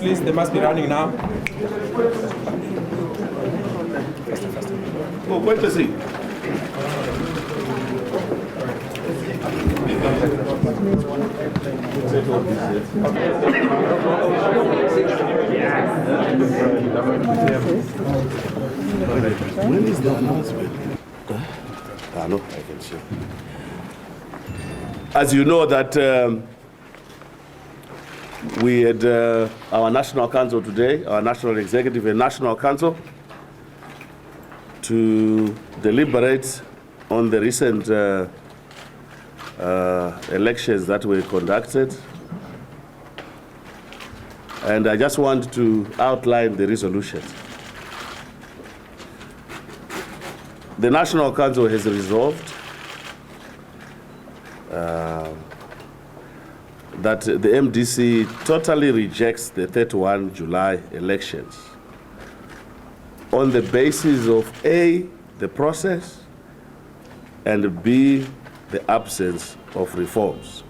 please. They must be running now. Oh, wait a second. When is the announcement? No, I can see. As you know that we had our National Council today, our National Executive and National Council, to deliberate on the recent elections that were conducted. And I just want to outline the resolutions. The National Council has resolved that the MDC totally rejects the 31 July elections on the basis of A, the process, and B, the absence of reforms.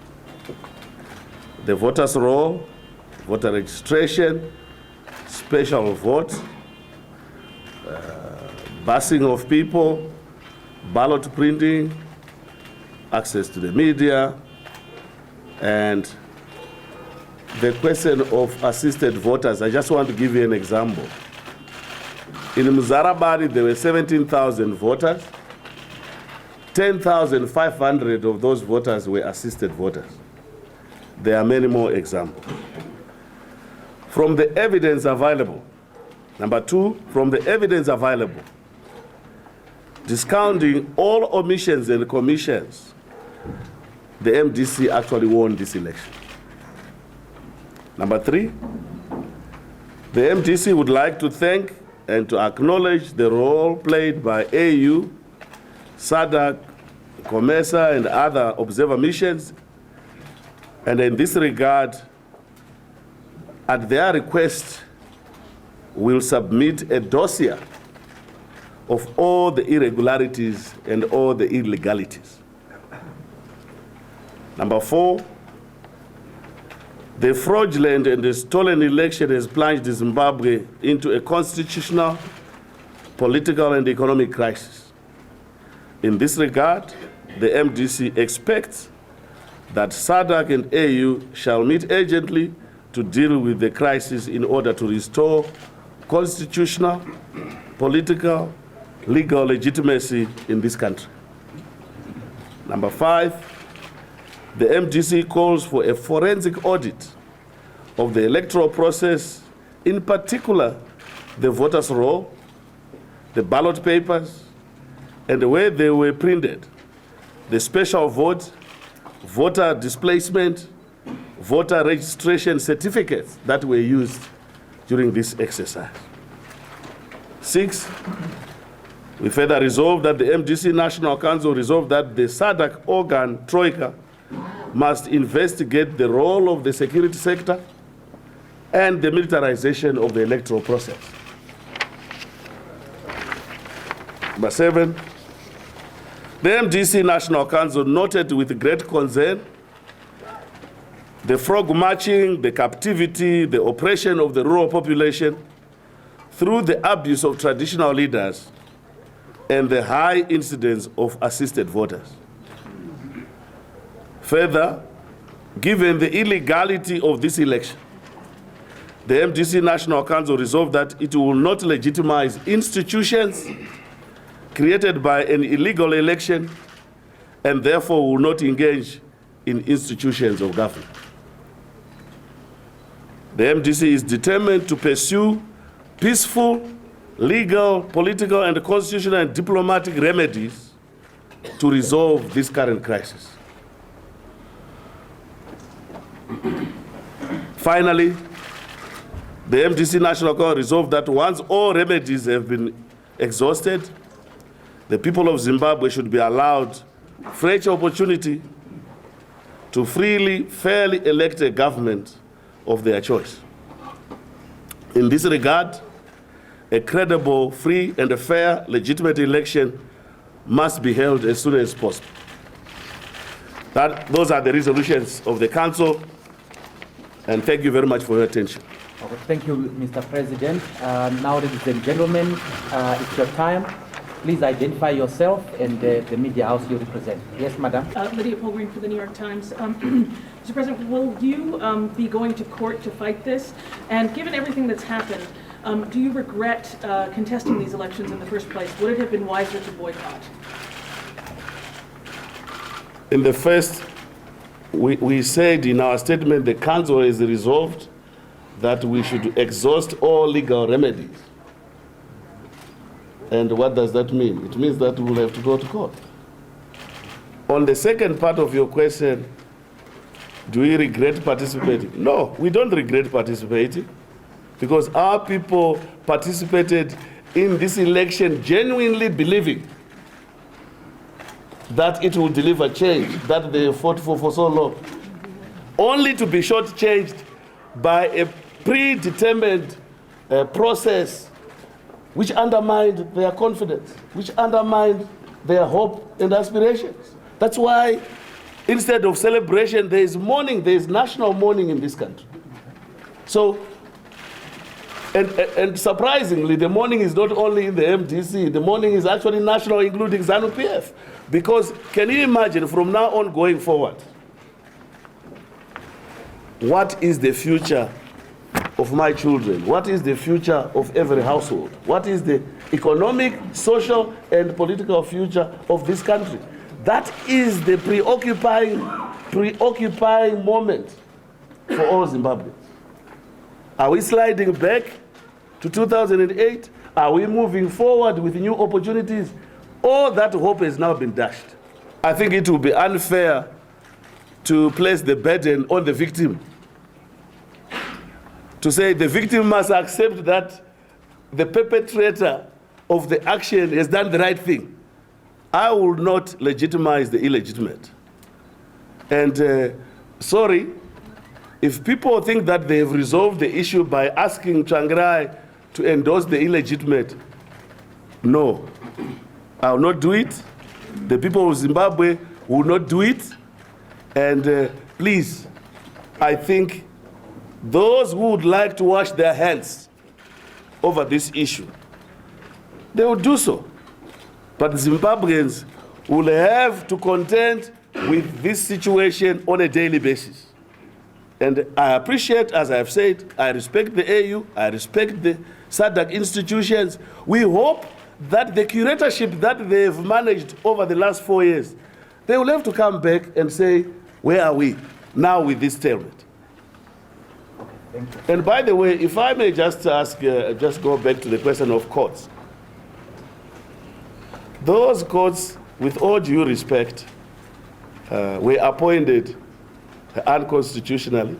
The voters' roll, voter registration, special vote, busing of people, ballot printing, access to the media, and the question of assisted voters. I just want to give you an example. In Mzarabari, there were 17,000 voters. 10,500 of those voters were assisted voters. There are many more examples. From the evidence available, number two, from the evidence available, discounting all omissions and commissions, the MDC actually won this election. Number three, the MDC would like to thank and to acknowledge the role played by AU, SADC, COMESA, and other observer missions. And in this regard, at their request, we'll submit a dossier of all the irregularities and all the illegalities. Number four, the fraudulent and the stolen election has plunged Zimbabwe into a constitutional, political, and economic crisis. In this regard, the MDC expects that SADC and AU shall meet urgently to deal with the crisis in order to restore constitutional, political, legal legitimacy in this country. Number five, the MDC calls for a forensic audit of the electoral process, in particular the voters' roll, the ballot papers, and the way they were printed, the special vote, voter displacement, voter registration certificates that were used during this exercise. Six, we further resolve that the MDC National Council resolved that the SADC organ, Troika, must investigate the role of the security sector and the militarization of the electoral process. Number seven, the MDC National Council noted with great concern the frog marching, the captivity, the oppression of the rural population through the abuse of traditional leaders and the high incidence of assisted voters. Further, given the illegality of this election, the MDC National Council resolved that it will not legitimize institutions created by an illegal election and therefore will not engage in institutions of government. The MDC is determined to pursue peaceful, legal, political, and constitutional and diplomatic remedies to resolve this current crisis. Finally, the MDC National Council resolved that once all remedies have been exhausted, the people of Zimbabwe should be allowed fresh opportunity to freely, fairly elect a government of their choice. In this regard, a credible, free, and a fair, legitimate election must be held as soon as possible. Those are the resolutions of the Council, and thank you very much for your attention. Okay, thank you, Mr. President. Now, ladies and gentlemen, it's your time. Please identify yourself and the media house you represent. Yes, madam. Lydia Polgreen for the New York Times. Mr. President, will you be going to court to fight this? And given everything that's happened, do you regret contesting these elections in the first place? Would it have been wiser to boycott? In the first, we said in our statement, the council is resolved that we should exhaust all legal remedies. And what does that mean? It means that we will have to go to court. On the second part of your question, do we regret participating? No, we don't regret participating, because our people participated in this election genuinely believing that it will deliver change that they fought for so long, only to be shortchanged by a predetermined process which undermined their confidence, which undermined their hope and aspirations. That's why instead of celebration, there is mourning, there is national mourning in this country. So, and surprisingly, the mourning is not only in the MDC, the mourning is actually national, including ZANU-PF. Because can you imagine from now on going forward, what is the future of my children? What is the future of every household? What is the economic, social, and political future of this country? That is the preoccupying moment for all Zimbabweans. Are we sliding back to 2008? Are we moving forward with new opportunities? All that hope has now been dashed. I think it will be unfair to place the burden on the victim, to say the victim must accept that the perpetrator of the action has done the right thing. I will not legitimize the illegitimate. And sorry, if people think that they have resolved the issue by asking Tsvangirai to endorse the illegitimate, no, I will not do it. The people of Zimbabwe will not do it. And please, I think those who would like to wash their hands over this issue, they will do so. But Zimbabweans will have to contend with this situation on a daily basis. And I appreciate, as I've said, I respect the AU, I respect the SADC institutions. We hope that the curatorship that they've managed over the last 4 years, they will have to come back and say, where are we now with this stalemate? And by the way, if I may just ask, just go back to the question of courts. Those courts, with all due respect, were appointed unconstitutionally.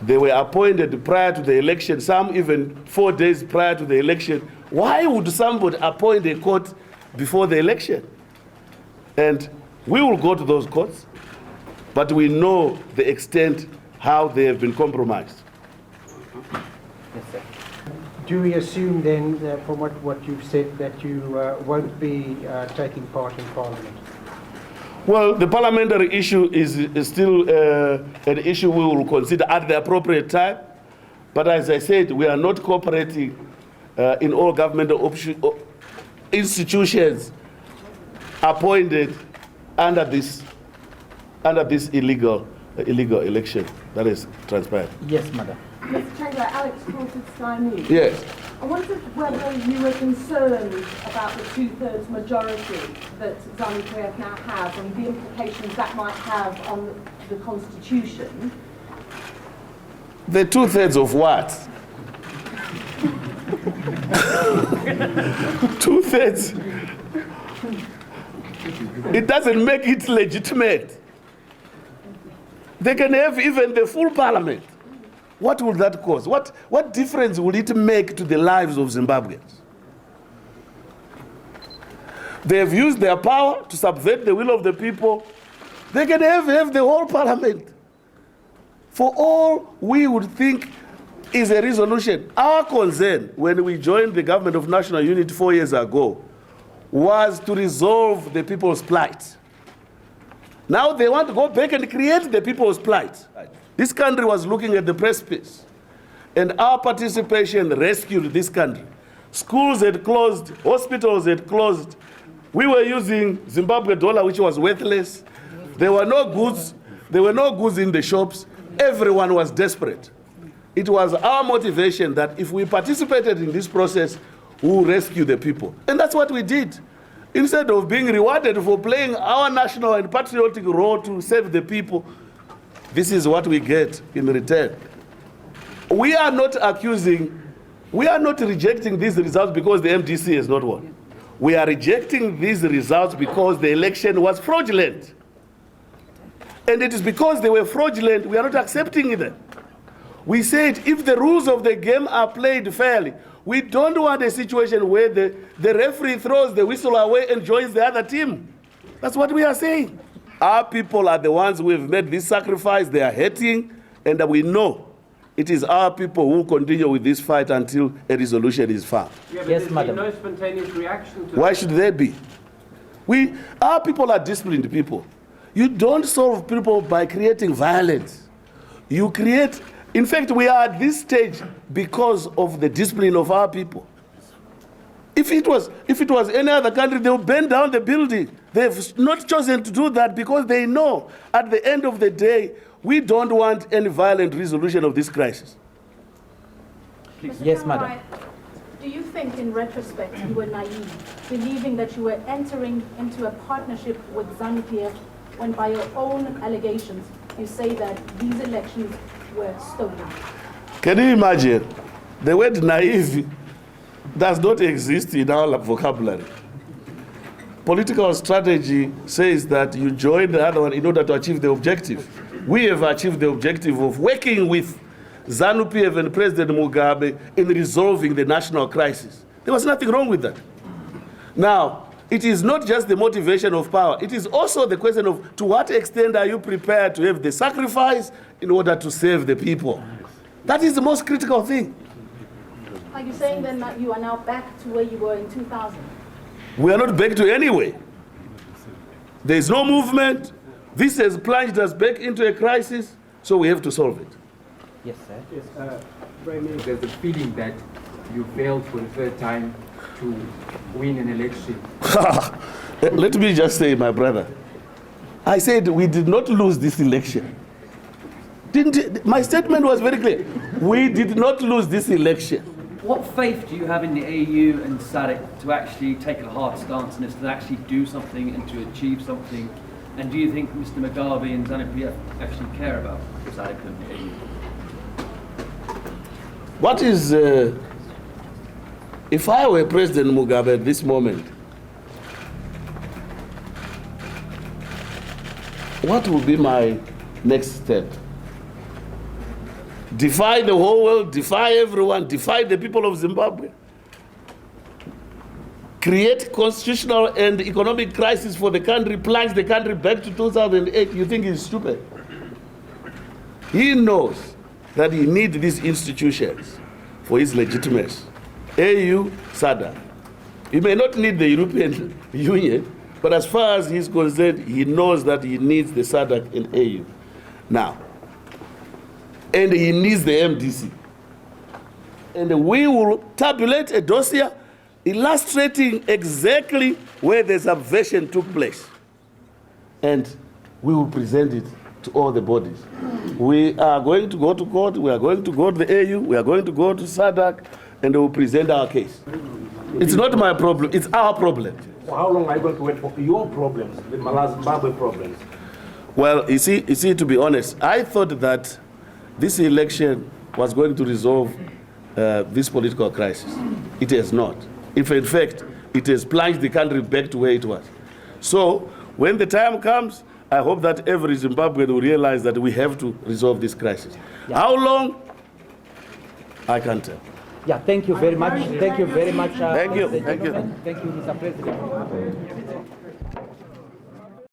They were appointed prior to the election, some even 4 days prior to the election. Why would somebody appoint a court before the election? And we will go to those courts, but we know the extent how they have been compromised. Yes, sir. Do we assume then, from what you've said, that you won't be taking part in Parliament? Well, the parliamentary issue is still an issue we will consider at the appropriate time. But as I said, we are not cooperating in all governmental institutions appointed under this illegal election that is transpired. Yes, madam. Mr. Tsvangirai, Alex Crawford, Sky News. Yes. I wondered whether you were concerned about the 2/3 majority that ZANU-PF now have and the implications that might have on the Constitution. The 2/3 of what? 2/3. It doesn't make it legitimate. They can have even the full parliament. What will that cause? What difference will it make to the lives of Zimbabweans? They have used their power to subvert the will of the people. They can have the whole parliament. For all we would think is a resolution. Our concern when we joined the government of national unity 4 years ago was to resolve the people's plight. Now they want to go back and create the people's plight. This country was looking at the precipice. And our participation rescued this country. Schools had closed, hospitals had closed. We were using Zimbabwe dollar, which was worthless. There were no goods. There were no goods in the shops. Everyone was desperate. It was our motivation that if we participated in this process, we will rescue the people. And that's what we did. Instead of being rewarded for playing our national and patriotic role to save the people, this is what we get in return. We are not accusing, we are not rejecting these results because the MDC has not won. We are rejecting these results because the election was fraudulent. And it is because they were fraudulent, we are not accepting them. We said if the rules of the game are played fairly, we don't want a situation where the referee throws the whistle away and joins the other team. That's what we are saying. Our people are the ones who have made this sacrifice. They are hurting, and we know it is our people who continue with this fight until a resolution is found. Yeah, but Yes, madam. no spontaneous reaction to Why should there be? Our people are disciplined people. You don't solve people by creating violence. You create, in fact, we are at this stage because of the discipline of our people. If it was any other country, they would burn down the building. They've not chosen to do that because they know at the end of the day, we don't want any violent resolution of this crisis. Yes, madam. Do you think, in retrospect, you were naive, believing that you were entering into a partnership with ZANU-PF when, by your own allegations, you say that these elections were stolen? Can you imagine? The word naive does not exist in our vocabulary. Political strategy says that you join the other one in order to achieve the objective. We have achieved the objective of working with ZANU-PF and President Mugabe in resolving the national crisis. There was nothing wrong with that. Now, it is not just the motivation of power. It is also the question of to what extent are you prepared to have the sacrifice in order to save the people. That is the most critical thing. Are you saying then that you are now back to where you were in 2000? We are not back to anywhere. There is no movement. This has plunged us back into a crisis, so we have to solve it. Yes, sir. Yes, there's a feeling that you failed for the third time to win an election. Let me just say, my brother, I said we did not lose this election. My statement was very clear. We did not lose this election. What faith do you have in the AU and SADC to actually take a hard stance on this, to actually do something and to achieve something? And do you think Mr. Mugabe and ZANU-PF actually care about SADC and the AU? What is, if I were President Mugabe at this moment, what would be my next step? Defy the whole world, defy everyone, defy the people of Zimbabwe. Create constitutional and economic crisis for the country, plunge the country back to 2008. You think he's stupid? He knows that he needs these institutions for his legitimacy. AU, SADC. He may not need the European Union, but as far as he's concerned, he knows that he needs the SADC and AU. Now, and he needs the MDC. And we will tabulate a dossier illustrating exactly where the subversion took place. And we will present it to all the bodies. We are going to go to court, we are going to go to the AU, we are going to go to SADC, and we will present our case. It's not my problem, it's our problem. For how long are you going to wait for your problems, the Zimbabwe problems? Well, you see, to be honest, I thought that this election was going to resolve this political crisis. It has not. If in fact, it has plunged the country back to where it was. So, when the time comes, I hope that every Zimbabwean will realize that we have to resolve this crisis. Yeah. How long? I can't tell. Yeah, thank you very much. Thank you very much. Thank you. Thank you, Mr. President.